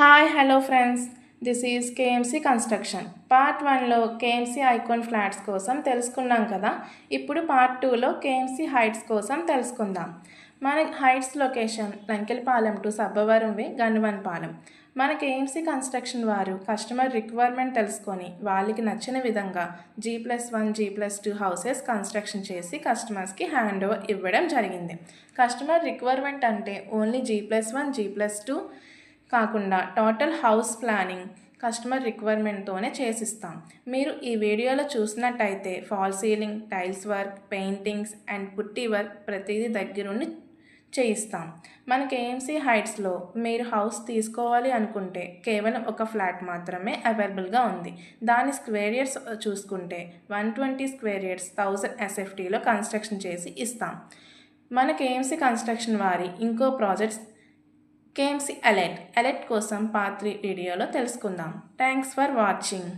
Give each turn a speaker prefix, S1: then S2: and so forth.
S1: Hi hello friends, this is KMC construction. Part 1లో KMC icon flats కోసం తెలుసుకున్నాం కదా. ఇప్పుడు పార్ట్ 2లో కేఎంసీ హైట్స్ కోసం తెలుసుకుందాం. మన heights location Lankelapalem to Sabbavaram way, Gandivanapalem. మన కేఎంసీ కన్స్ట్రక్షన్ వారు కస్టమర్ రిక్వైర్మెంట్ తెలుసుకొని వాళ్ళకి నచ్చిన విధంగా G+1 G+2 హౌసెస్ కన్స్ట్రక్షన్ చేసి కస్టమర్స్కి హ్యాండ్ ఓవర్ ఇవ్వడం జరిగింది. కస్టమర్ రిక్వైర్మెంట్ అంటే ఓన్లీ G+1 G+2 కాకుండా టోటల్ హౌస్ ప్లానింగ్ కస్టమర్ రిక్వైర్మెంట్తోనే చేసిస్తాం. మీరు ఈ వీడియోలో చూసినట్టయితే fall ceiling, tiles work, paintings and పుట్టి వర్క్ ప్రతిదీ దగ్గరుండి చేయిస్తాం. మన కేఎంసీ హైట్స్లో మీరు హౌస్ తీసుకోవాలి అనుకుంటే కేవలం ఒక ఫ్లాట్ మాత్రమే అవైలబుల్గా ఉంది. దాని స్క్వేర్ యార్డ్స్ చూసుకుంటే 120 స్క్వేర్ యార్డ్స్ 1000 SFTలో కన్స్ట్రక్షన్ చేసి ఇస్తాం. మన కేఎంసీ కన్స్ట్రక్షన్ వారి ఇంకో ప్రాజెక్ట్స్ కేఎంసీ ఎలైట్ కోసం పార్ట్ 3 వీడియోలో తెలుసుకుందాం. Thanks for watching.